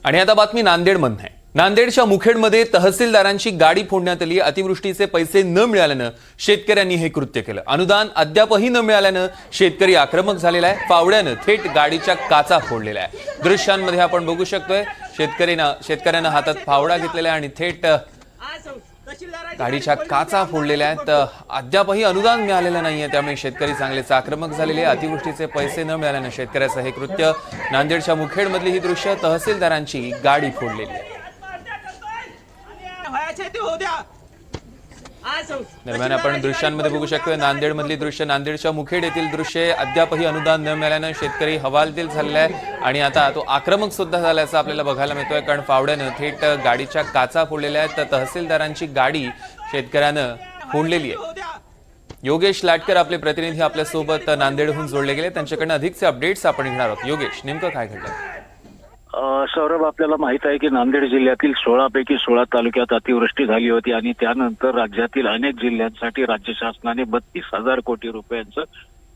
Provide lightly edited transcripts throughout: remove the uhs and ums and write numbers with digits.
आणि आता बातमी नांदेडमधून आहे। नांदेडच्या मुखेडमध्ये तहसीलदारांची गाडी फोडण्यात आली। अतिवृष्टीचे पैसे न मिळाल्याने शेतकऱ्यांनी हे कृत्य केलं। अनुदान अद्यापही न मिळाल्याने शेतकरी आक्रमक झालेला आहे। फावड्याने थेट गाडीच्या काचा फोडलेल्या आहे। दृश्यांमध्ये आपण बघू शकतोय शेतकऱ्यांना हातात फावडा घेतलेला आहे आणि थेट गाडीच्या काचा फोडलेल्या आहेत। अद्यापही अनुदान मिळालेलं नाहीये, त्यामुळे शेतकरी चांगलेच आक्रमक झालेले। अतिवृष्टीचे पैसे न मिळाल्याने शेतकऱ्याचं हे कृत्य। नांदेडच्या मुखेडमधली ही दृश्य तहसीलदारांची गाडी फोडलेली आहे। दरम्यान आपण दृश्यांमध्ये बघू शकतोय नांदेडमधली दृश्य, नांदेडच्या मुखेड येथील दृश्य। अद्यापही अनुदान न मिळाल्याने शेतकरी हवालदिल झालेला आहे आणि आता तो आक्रमक सुद्धा झाल्याचं आपल्याला बघायला मिळतोय, कारण फावड्याने थेट गाडीच्या काचा फोडलेल्या आहेत। तर तहसीलदारांची गाडी शेतकऱ्यानं फोडलेली आहे। योगेश लाटकर आपले प्रतिनिधी आपल्या सोबत नांदेडहून जोडले गेले, त्यांच्याकडून अधिकचे अपडेट्स आपण घेणार आहोत। योगेश, नेमकं काय घडलं? सौरभ, आपल्याला माहित आहे की नांदेड जिल्ह्यातील 16 पैकी 16 तालुक्यात अतिवृष्टी झाली होती आणि त्यानंतर राज्यातील अनेक जिल्ह्यांसाठी राज्य शासनाने 32,000 कोटी रुपयांचं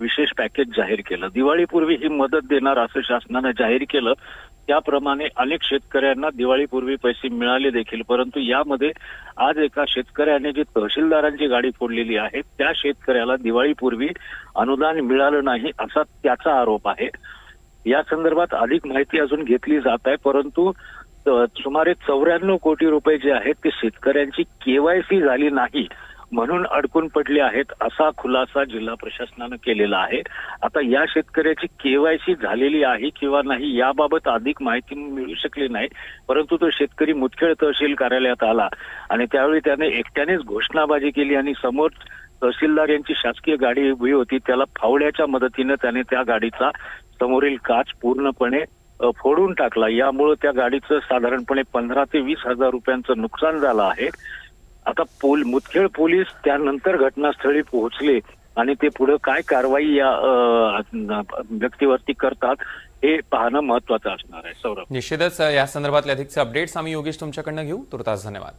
विशेष पॅकेज जाहीर केलं। दिवाळीपूर्वी ही मदत देणार असं शासनाने जाहीर केलं। त्याप्रमाणे अनेक शेतकऱ्यांना दिवाळीपूर्वी पैसे मिळाले देखील, परंतु यामध्ये आज एका शेतकऱ्याने जी तहसीलदारांची गाडी फोडलेली आहे त्या शेतकऱ्याला दिवाळीपूर्वी अनुदान मिळालं नाही असा त्याचा आरोप आहे। या संदर्भात अधिक माहिती अजून घेतली जात आहे, परंतु सुमारे 94 कोटी रुपये जे आहेत ते शेतकऱ्यांची केवायसी झाली नाही म्हणून अडकून पडले आहेत असा खुलासा जिल्हा प्रशासनानं केलेला आहे। आता या शेतकऱ्याची केवायसी झालेली आहे किंवा नाही याबाबत अधिक माहिती मिळू शकली नाही, परंतु तो शेतकरी मुदखेड तहसील कार्यालयात आला आणि त्यावेळी त्याने एकट्यानेच घोषणाबाजी केली आणि समोर तहसीलदार यांची शासकीय गाडी उभी होती, त्याला फावड्याच्या मदतीने त्याने त्या गाडीचा समोरील काच पूर्णपणे फोडून टाकला। यामुळे त्या गाडीचं साधारणपणे 15 ते 20,000 रुपयांचं नुकसान झालं आहे। आता मुदखेड पोलीस त्यानंतर घटनास्थळी पोहोचले आणि ते पुढे काय कारवाई या व्यक्तीवरती करतात हे पाहणं महत्वाचं असणार आहे। सौरभ, निश्चितच या संदर्भातले अधिकचे अपडेट्स आम्ही योगेश तुमच्याकडनं घेऊ। तुर्तास धन्यवाद।